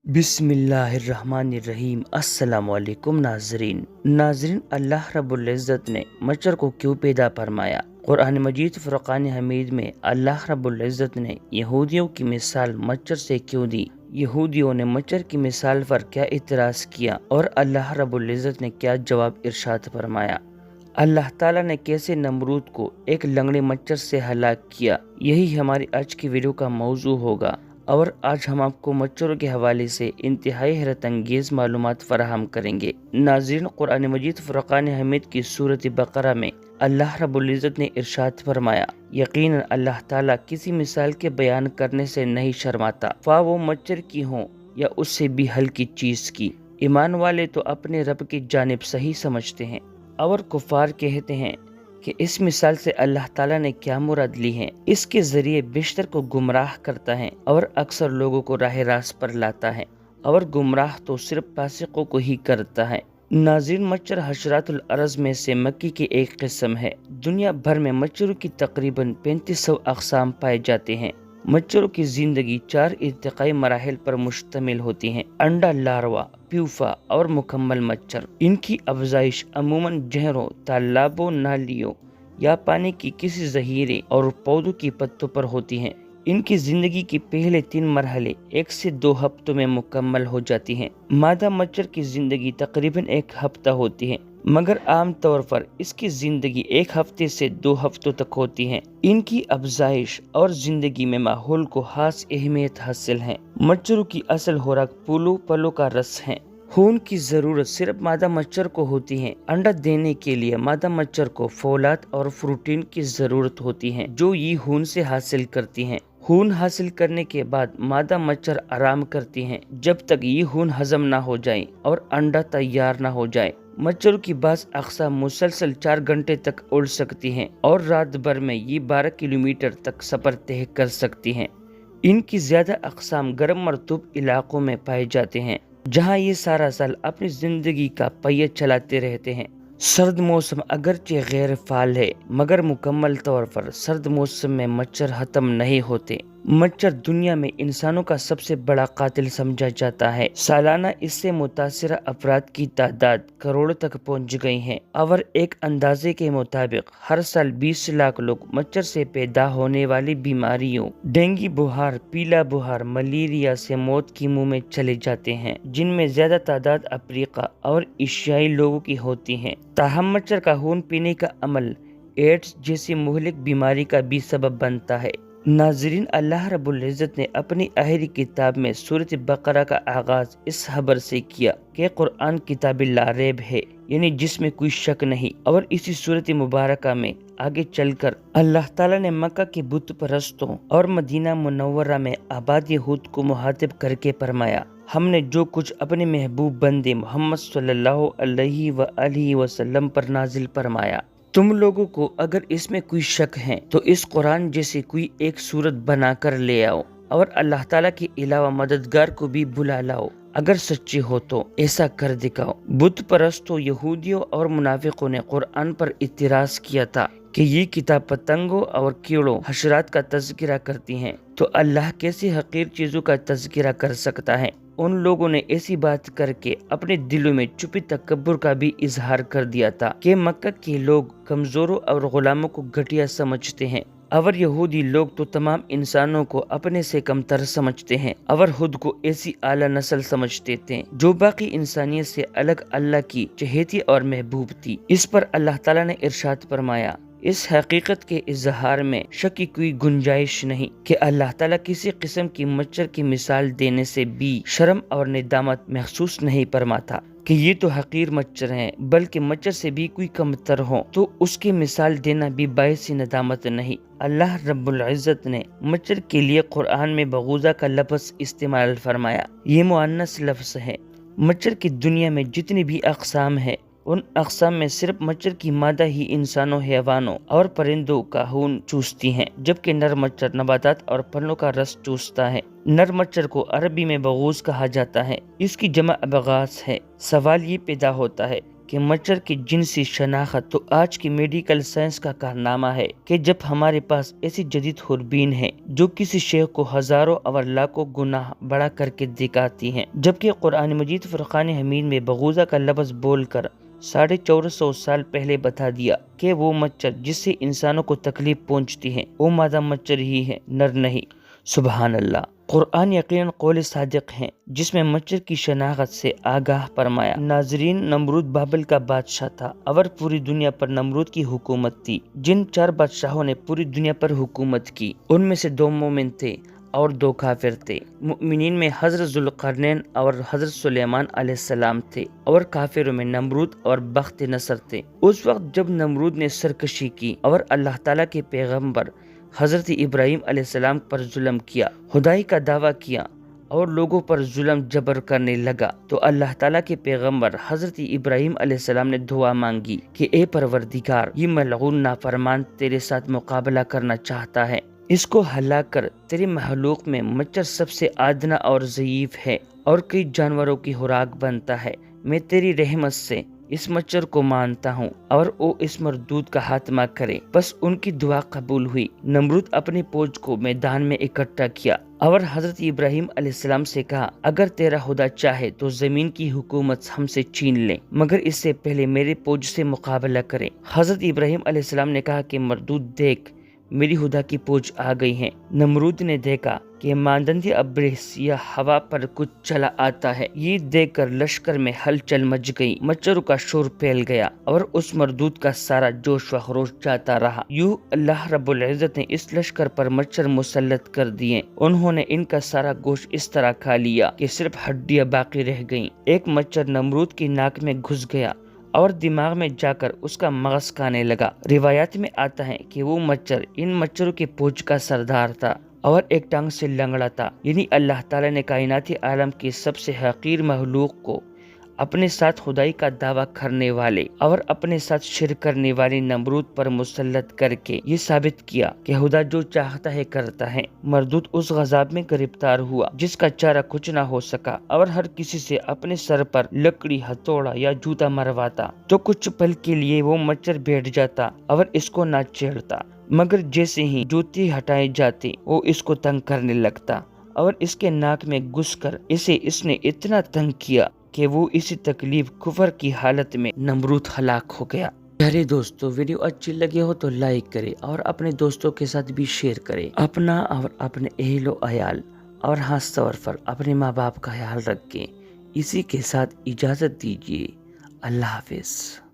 बिस्मिल्लाहिर्रहमानिर्रहीम। अस्सलाम वालेकुम नाजरीन, अल्लाह रब्बुल इज़्ज़त ने मच्छर को क्यों पैदा फरमाया? कुरान मजीद फुरकान हमीद में अल्लाह रब्बुल इज़्ज़त ने यहूदियों की मिसाल मच्छर से क्यों दी? यहूदियों ने मच्छर की मिसाल पर क्या इतराज किया और अल्लाह रब्बुल इज़्ज़त ने क्या जवाब इरशाद फरमाया? अल्लाह ताला ने कैसे नमरूद को एक लंगड़े मच्छर से हलाक किया? यही हमारी आज की वीडियो का मौजू होगा और आज हम आपको मच्छरों के हवाले से इंतहाई हैरत अंगेज मालूमात फराहम करेंगे। नाज़रीन, कुरान मजीद फुरकान हमीद की सूरत बकरा में अल्लाह रब्बुल इज़्ज़त ने इरशाद फरमाया, यकीनन अल्लाह ताला किसी मिसाल के बयान करने से नहीं शर्माता, ख्वाह वो मच्छर की हो या उससे भी हल्की चीज की। ईमान वाले तो अपने रब की जानिब सही समझते हैं और कुफार कहते हैं कि इस मिसाल से अल्लाह ताला ने क्या मुराद ली है। इसके जरिए बेशतर को गुमराह करता है और अक्सर लोगों को राह रास्त पर लाता है और गुमराह तो सिर्फ फासिकों को ही करता है। नाज़रीन, मच्छर हशरातुल अर्ज़ में से मक्की की एक किस्म है। दुनिया भर में मच्छरों की तकरीबन 3500 अक़साम पाए जाते हैं। मच्छरों की जिंदगी 4 इर्तिकाई मराहिल पर मुश्तमिल होती है: अंडा, लार्वा, प्यूफा और मुकम्मल मच्छर। इनकी अफजाइश अमूमन जहरों, तालाबों, नालियों या पानी की किसी जहीरे और पौधों की पत्तों पर होती है। इनकी जिंदगी के पहले 3 मरहले 1 से 2 हफ्तों में मुकम्मल हो जाती हैं। मादा मच्छर की जिंदगी तकरीबन 1 हफ्ता होती है, मगर आम तौर पर इसकी जिंदगी 1 हफ्ते से 2 हफ्तों तक होती है। इनकी अफजाइश और जिंदगी में माहौल को खास अहमियत हासिल है। मच्छरों की असल खुराक पलों का रस है। खून की जरूरत सिर्फ मादा मच्छर को होती है। अंडा देने के लिए मादा मच्छर को फौलाद और प्रोटीन की जरूरत होती है, जो ये खून से हासिल करती हैं। खून हासिल करने के बाद मादा मच्छर आराम करती हैं जब तक ये खून हजम ना हो जाए और अंडा तैयार ना हो जाए। मच्छरों की बाज़ अक़साम मुसलसल 4 घंटे तक उड़ सकती हैं और रात भर में ये 12 किलोमीटर तक सफर तय कर सकती हैं। इनकी ज्यादा अक़साम गर्म मरतूब इलाकों में पाए जाते हैं, जहाँ ये सारा साल अपनी जिंदगी का पहिया चलाते रहते हैं। सर्द मौसम अगरचे गैर फाल है, मगर मुकम्मल तौर पर सर्द मौसम में मच्छर खत्म नहीं होते। मच्छर दुनिया में इंसानों का सबसे बड़ा कातिल समझा जाता है। सालाना इससे मुतासिरा अफराद की तादाद करोड़ों तक पहुंच गई है और एक अंदाजे के मुताबिक हर साल 20 लाख लोग मच्छर से पैदा होने वाली बीमारियों डेंगू बुखार, पीला बुखार, मलेरिया से मौत की मुंह में चले जाते हैं, जिनमें ज्यादा तादाद अफ्रीका और एशियाई लोगों की होती है। ताहम मच्छर का खून पीने का अमल एड्स जैसी मुहलिक बीमारी का भी सबब बनता है। नाजरीन, अल्लाह रब्बुल इज़्ज़त ने अपनी आखिरी किताब में सूरत बकरा का आगाज इस खबर से किया कि कुरान किताब ला रैब है, यानी जिसमें कोई शक नहीं। और इसी सूरत मुबारका में आगे चलकर अल्लाह ताला ने मक्का के बुत परस्तों और मदीना मुनव्वरा में आबाद यहूद को मुहातिब करके फरमाया, हमने जो कुछ अपने महबूब बंदे मोहम्मद सल्लल्लाहु अलैहि वसल्लम पर नाजिल फरमाया, तुम लोगों को अगर इसमें कोई शक है तो इस कुरान जैसे कोई एक सूरत बना कर ले आओ और अल्लाह ताला के अलावा मददगार को भी बुला लाओ। अगर सच्चे हो तो ऐसा कर दिखाओ। बुत परस्तों, यहूदियों और मुनाफिकों ने कुरान पर इतराज किया था कि ये किताब पतंगों और कीड़ों, हशरात का तज़किरा करती हैं, तो अल्लाह कैसी हकीर चीजों का तज़किरा कर सकता है। उन लोगों ने ऐसी बात करके अपने दिलों में छुपी तकब्बुर का भी इजहार कर दिया था कि मक्का के लोग कमजोरों और गुलामों को घटिया समझते हैं और यहूदी लोग तो तमाम इंसानों को अपने से कमतर समझते हैं और खुद को ऐसी आला नस्ल समझते थे जो बाकी इंसानियत से अलग अल्लाह की चहेती और महबूब थी। इस पर अल्लाह ताला ने इरशाद फरमाया, इस हकीकत के इजहार में शक की कोई गुंजाइश नहीं कि अल्लाह ताला किसी किस्म की मच्छर की मिसाल देने से भी शर्म और निदामत महसूस नहीं फरमाता कि ये तो हकीर मच्छर हैं, बल्कि मच्छर से भी कोई कमतर हो तो उसकी मिसाल देना भी बायस नदामत नहीं। अल्लाह रब्बुल इज़्ज़त ने मच्छर के लिए कुरान में बगूज़ा का लफ्ज़ इस्तेमाल फरमाया। ये मुअन्नस लफ्ज़ है। मच्छर की दुनिया में जितनी भी अक़साम है, उन अक़साम में सिर्फ मच्छर की मादा ही इंसानों, हैवानों और परिंदों का खून चूसती हैं, जबकि नर मच्छर नबातात और फलों का रस चूसता है। नर मच्छर को अरबी में बगूज़ कहा जाता है। इसकी जमा बगास है। सवाल ये पैदा होता है کہ مچھر کی جنسی شناخت تو آج کی میڈیکل سائنس کا کارنامہ ہے کہ جب ہمارے پاس ایسی جدید دوربین ہے جو کسی شے کو ہزاروں اور لاکھوں گنا بڑا کر کے دکھاتی ہیں، جبکہ قرآن مجید فرقان حمید میں بغوزہ کا لفظ بول کر 450 سال پہلے بتا دیا کہ وہ مچھر جس سے انسانوں کو تکلیف پہنچتی ہے وہ مادہ مچھر ہی ہے، نر نہیں۔ سبحان اللہ، قرآن یقیناً قول صادق ہیں جس میں مچھر کی شناخت سے آگاہ فرمایا۔ ناظرین، نمرود بابل کا بادشاہ تھا اور پوری دنیا پر نمرود کی حکومت تھی۔ جن 4 بادشاہوں نے پوری دنیا پر حکومت کی ان میں سے 2 مومن تھے اور 2 کافر تھے۔ مؤمنین میں حضرت ذوالقرنین اور حضرت سلیمان علیہ السلام تھے اور کافروں میں نمرود اور بخت نصر تھے۔ اس وقت جب نمرود نے سرکشی کی اور اللہ تعالیٰ کے پیغمبر حضرت ابراہیم علیہ السلام پر ظلم کیا، خدائی کا دعویٰ کیا اور لوگوں پر ظلم جبر کرنے لگا، تو اللہ تعالیٰ کے پیغمبر حضرت ابراہیم علیہ السلام نے دعا مانگی کہ اے پروردگار، یہ ملعون نافرمان تیرے ساتھ مقابلہ کرنا چاہتا ہے، اس کو ہلاک کر۔ تیرے مخلوق میں مچھر سب سے ادنا اور ضعیف ہے اور کئی جانوروں کی خوراک بنتا ہے۔ میں تیری رحمت سے اس مچھر کو مانتا ہوں اور وہ اس مردود کا خاتمہ کرے۔ بس ان کی دعا قبول ہوئی۔ نمرود اپنی فوج کو میدان میں اکٹھا کیا اور حضرت ابراہیم علیہ السلام سے کہا، اگر تیرا خدا چاہے تو زمین کی حکومت ہم سے چھین لے، مگر اس سے پہلے میرے فوج سے مقابلہ کرے۔ حضرت ابراہیم علیہ السلام نے کہا کہ مردود، دیکھ، میری خدا کی فوج آ گئی ہے۔ نمرود نے دیکھا کہ مانند ابر سیاہ ہوا پر کچھ چلا آتا ہے۔ یہ دیکھ کر لشکر میں ہلچل مچ گئی، مچھروں کا شور پھیل گیا اور اس مردود کا سارا جوش و خروش جاتا رہا۔ یوں اللہ رب العزت نے اس لشکر پر مچھر مسلط کر دیے۔ انہوں نے ان کا سارا گوشت اس طرح کھا لیا کہ صرف ہڈیاں باقی رہ گئیں۔ ایک مچھر نمرود کی ناک میں گھس گیا اور دماغ میں جا کر اس کا مغز کھانے لگا۔ روایات میں آتا ہے کہ وہ مچھر ان مچھروں کے فوج کا سردار تھا اور ایک ٹانگ سے لنگڑا تھا، یعنی اللہ تعالیٰ نے کائناتی عالم کی سب سے حقیر مخلوق کو اپنے ساتھ خدائی کا دعویٰ کرنے والے اور اپنے ساتھ شرک کرنے والے نمرود پر مسلط کر کے یہ ثابت کیا کہ خدا جو چاہتا ہے کرتا ہے۔ مردود اس غضب میں گرفتار ہوا جس کا چارہ کچھ نہ ہو سکا اور ہر کسی سے اپنے سر پر لکڑی، ہتھوڑا یا جوتا مرواتا، تو کچھ پل کے لیے وہ مچھر بیٹھ جاتا اور اس کو نہ چھیڑتا، مگر جیسے ہی جوتے ہٹائے جاتے وہ اس کو تنگ کرنے لگتا اور اس کے ناک میں گھس کر اس نے اتنا تنگ کیا کہ وہ اسی تکلیف کفر کی حالت میں نمرود ہلاک ہو گیا۔ پیارے دوستو، ویڈیو اچھی لگے ہو تو لائک کرے اور اپنے دوستوں کے ساتھ بھی شیئر کرے۔ اپنا اور اپنے اہل و عیال اور خاص طور پر اپنے ماں باپ کا خیال رکھیں۔ اسی کے ساتھ اجازت دیجیے، اللہ حافظ۔